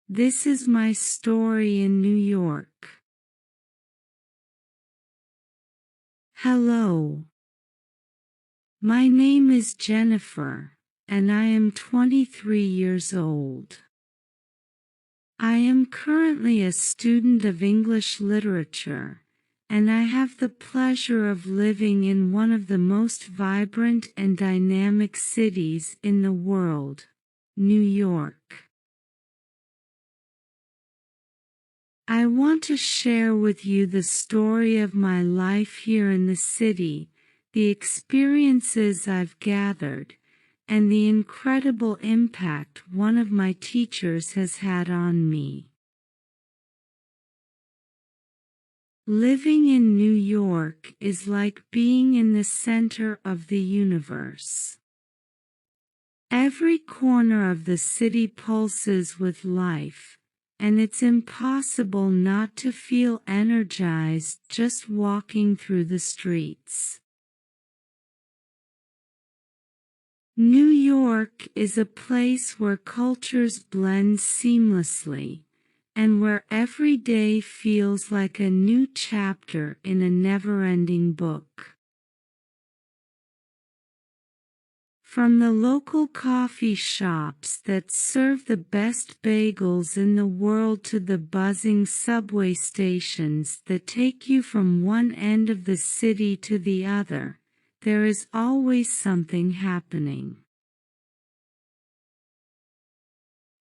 This is my story in New York. Hello. My name is Jennifer, and I am 23 years old. I am currently a student of English literature, and I have the pleasure of living in one of the most vibrant and dynamic cities in the world, New York. I want to share with you the story of my life here in the city, the experiences I've gathered, and the incredible impact one of my teachers has had on me. Living in New York is like being in the center of the universe. Every corner of the city pulses with life, and it's impossible not to feel energized just walking through the streets. New York is a place where cultures blend seamlessly, and where every day feels like a new chapter in a never-ending book. From the local coffee shops that serve the best bagels in the world to the buzzing subway stations that take you from one end of the city to the other, there is always something happening.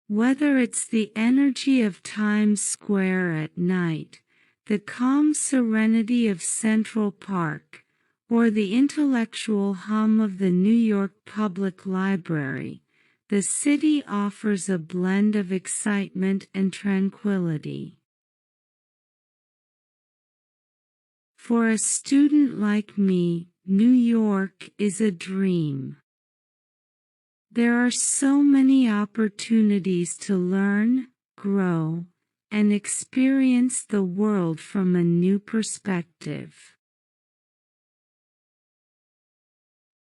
Whether it's the energy of Times Square at night, the calm serenity of Central Park, or the intellectual hum of the New York Public Library, the city offers a blend of excitement and tranquility. For a student like me, New York is a dream. There are so many opportunities to learn, grow, and experience the world from a new perspective.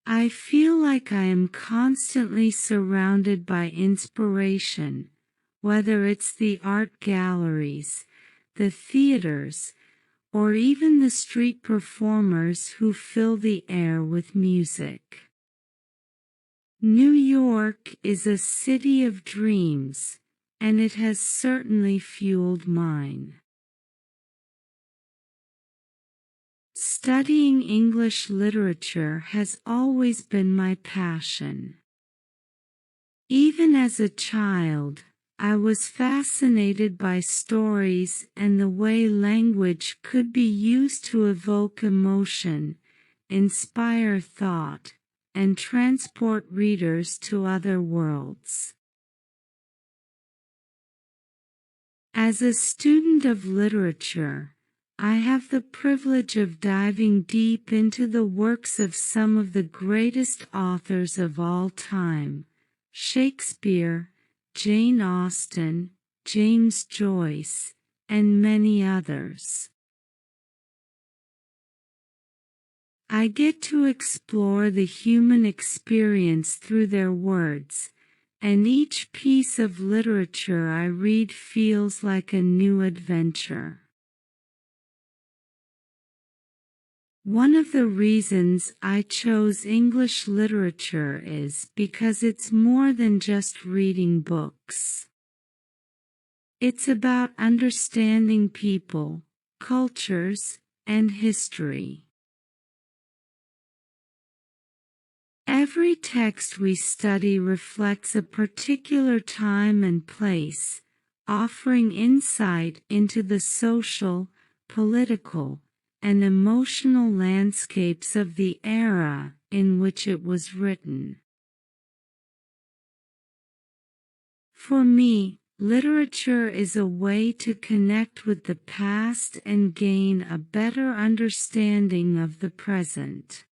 I feel like I am constantly surrounded by inspiration, whether it's the art galleries, the theaters, or even the street performers who fill the air with music. New York is a city of dreams, and it has certainly fueled mine. Studying English literature has always been my passion. Even as a child, I was fascinated by stories and the way language could be used to evoke emotion, inspire thought, and transport readers to other worlds. As a student of literature, I have the privilege of diving deep into the works of some of the greatest authors of all time: Shakespeare, Jane Austen, James Joyce, and many others. I get to explore the human experience through their words, and each piece of literature I read feels like a new adventure. One of the reasons I chose English literature is because it's more than just reading books. It's about understanding people, cultures, and history. Every text we study reflects a particular time and place, offering insight into the social, political, and emotional landscapes of the era in which it was written. For me, literature is a way to connect with the past and gain a better understanding of the present.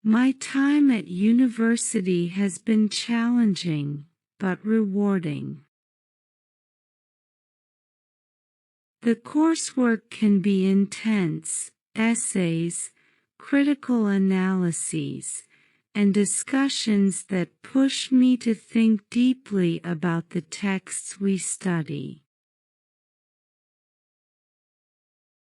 My time at university has been challenging, but rewarding. The coursework can be intense: essays, critical analyses, and discussions that push me to think deeply about the texts we study.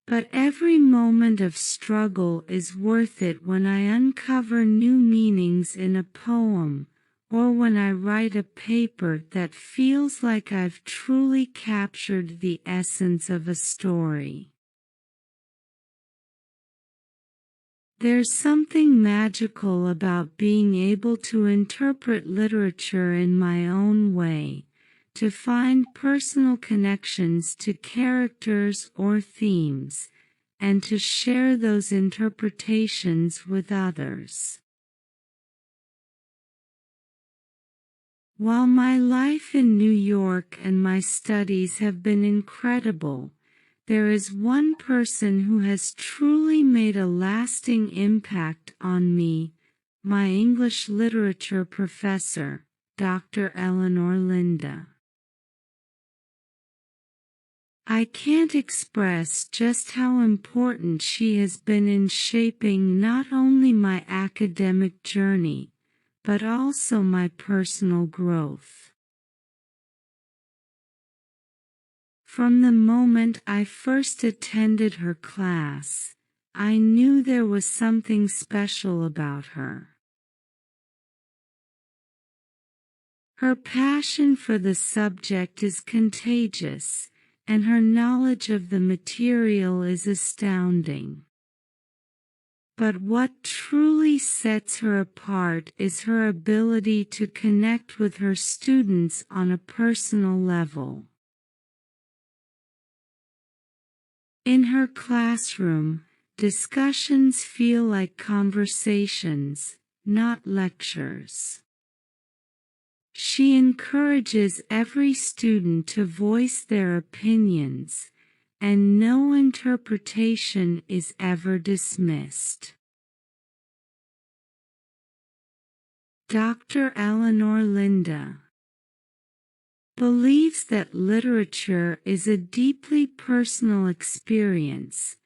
But every moment of struggle is worth it when I uncover new meanings in a poem, or when I write a paper that feels like I've truly captured the essence of a story. There's something magical about being able to interpret literature in my own way, to find personal connections to characters or themes, and to share those interpretations with others. While my life in New York and my studies have been incredible, there is one person who has truly made a lasting impact on me, my English literature professor, Dr. Eleanor Linda. I can't express just how important she has been in shaping not only my academic journey, but also my personal growth. From the moment I first attended her class, I knew there was something special about her. Her passion for the subject is contagious, and her knowledge of the material is astounding. But what truly sets her apart is her ability to connect with her students on a personal level. In her classroom, discussions feel like conversations, not lectures. She encourages every student to voice their opinions, and no interpretation is ever dismissed. Dr. Eleanor Linda believes that literature is a deeply personal experience,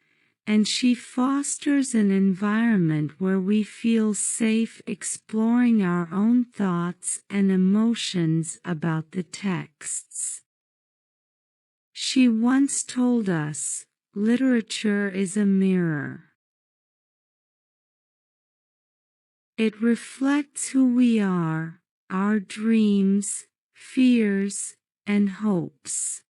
and she fosters an environment where we feel safe exploring our own thoughts and emotions about the texts. She once told us, "Literature is a mirror. It reflects who we are, our dreams, fears, and hopes.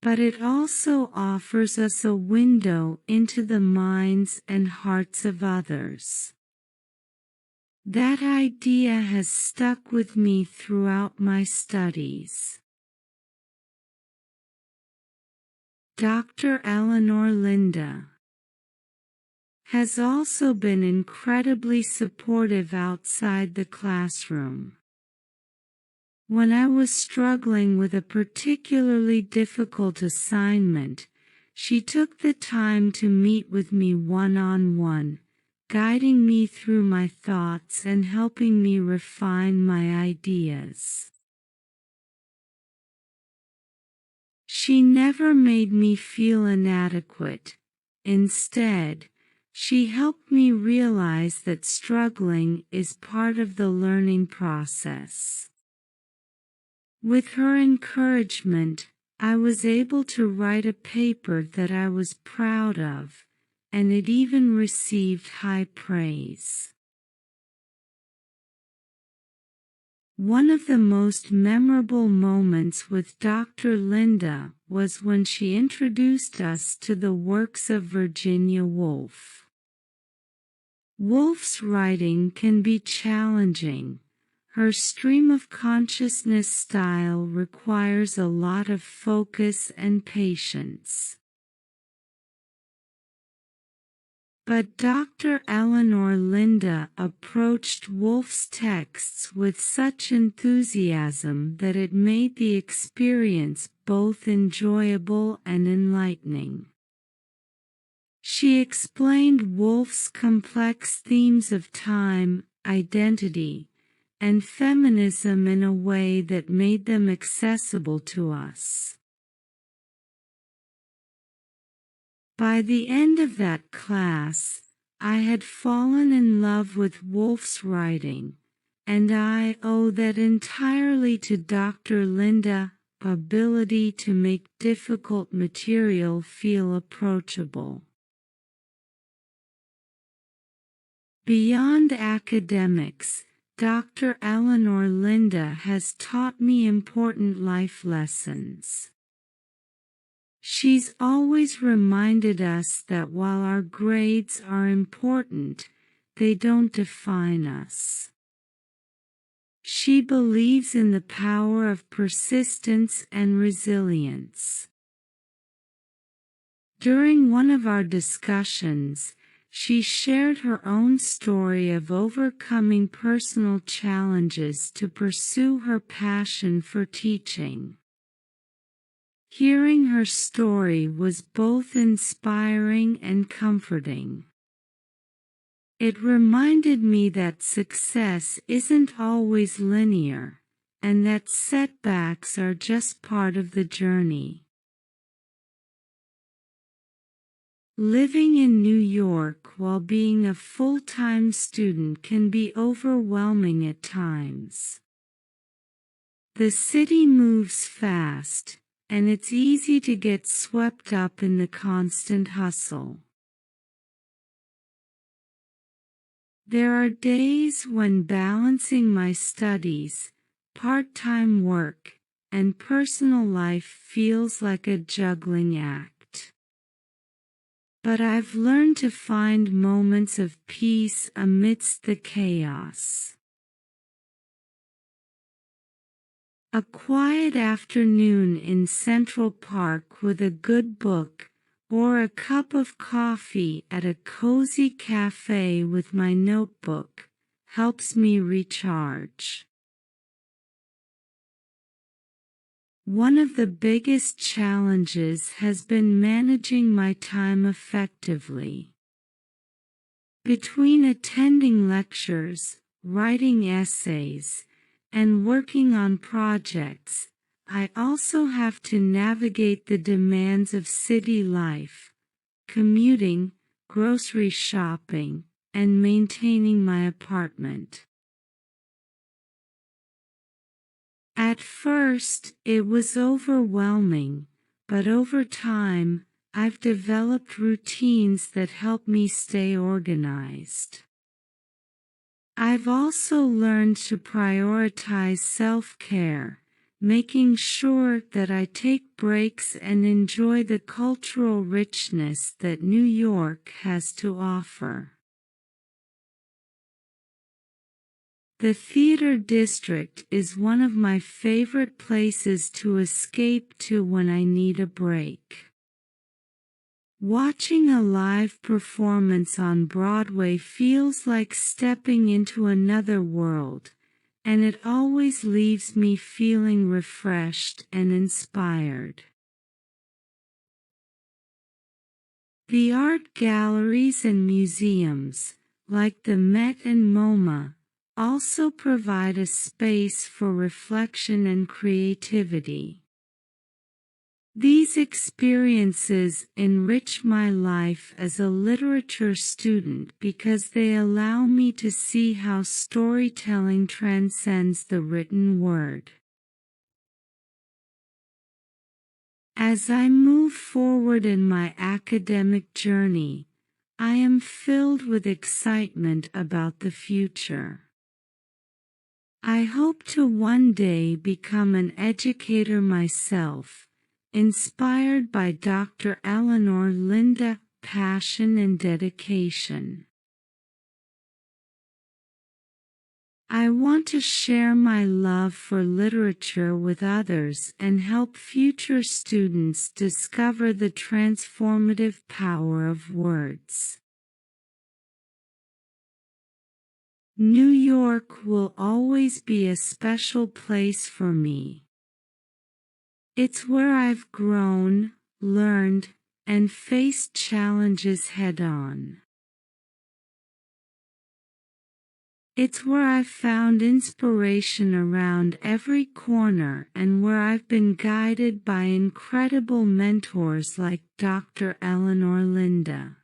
But it also offers us a window into the minds and hearts of others." That idea has stuck with me throughout my studies. Dr. Eleanor Linda has also been incredibly supportive outside the classroom. When I was struggling with a particularly difficult assignment, she took the time to meet with me one-on-one, guiding me through my thoughts and helping me refine my ideas. She never made me feel inadequate. Instead, she helped me realize that struggling is part of the learning process. With her encouragement, I was able to write a paper that I was proud of, and it even received high praise. One of the most memorable moments with Dr. Linda was when she introduced us to the works of Virginia Woolf. Woolf's writing can be challenging. Her stream of consciousness style requires a lot of focus and patience. But Dr. Eleanor Linda approached Woolf's texts with such enthusiasm that it made the experience both enjoyable and enlightening. She explained Woolf's complex themes of time, identity, and feminism in a way that made them accessible to us. By the end of that class, I had fallen in love with Woolf's writing, and I owe that entirely to Dr. Linda's ability to make difficult material feel approachable. Beyond academics, Dr. Eleanor Linda has taught me important life lessons. She's always reminded us that while our grades are important, they don't define us. She believes in the power of persistence and resilience. During one of our discussions, she shared her own story of overcoming personal challenges to pursue her passion for teaching. Hearing her story was both inspiring and comforting. It reminded me that success isn't always linear, and that setbacks are just part of the journey. Living in New York while being a full-time student can be overwhelming at times. The city moves fast, and it's easy to get swept up in the constant hustle. There are days when balancing my studies, part-time work, and personal life feels like a juggling act. But I've learned to find moments of peace amidst the chaos. A quiet afternoon in Central Park with a good book, or a cup of coffee at a cozy cafe with my notebook, helps me recharge. One of the biggest challenges has been managing my time effectively. Between attending lectures, writing essays, and working on projects, I also have to navigate the demands of city life, commuting, grocery shopping, and maintaining my apartment. At first, it was overwhelming, but over time, I've developed routines that help me stay organized. I've also learned to prioritize self-care, making sure that I take breaks and enjoy the cultural richness that New York has to offer. The theater district is one of my favorite places to escape to when I need a break. Watching a live performance on Broadway feels like stepping into another world, and it always leaves me feeling refreshed and inspired. The art galleries and museums, like the Met and MoMA, also provide a space for reflection and creativity. These experiences enrich my life as a literature student because they allow me to see how storytelling transcends the written word. As I move forward in my academic journey, I am filled with excitement about the future. I hope to one day become an educator myself, inspired by Dr. Eleanor Linda's passion and dedication. I want to share my love for literature with others and help future students discover the transformative power of words. New York will always be a special place for me. It's where I've grown, learned, and faced challenges head-on. It's where I've found inspiration around every corner and where I've been guided by incredible mentors like Dr. Eleanor Linda.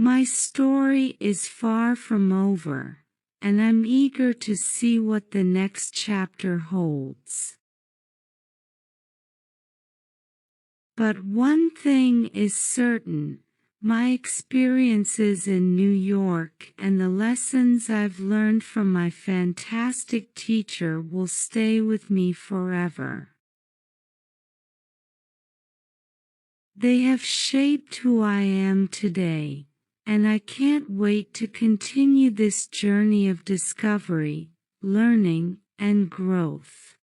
My story is far from over, and I'm eager to see what the next chapter holds. But one thing is certain, my experiences in New York and the lessons I've learned from my fantastic teacher will stay with me forever. They have shaped who I am today, and I can't wait to continue this journey of discovery, learning, and growth.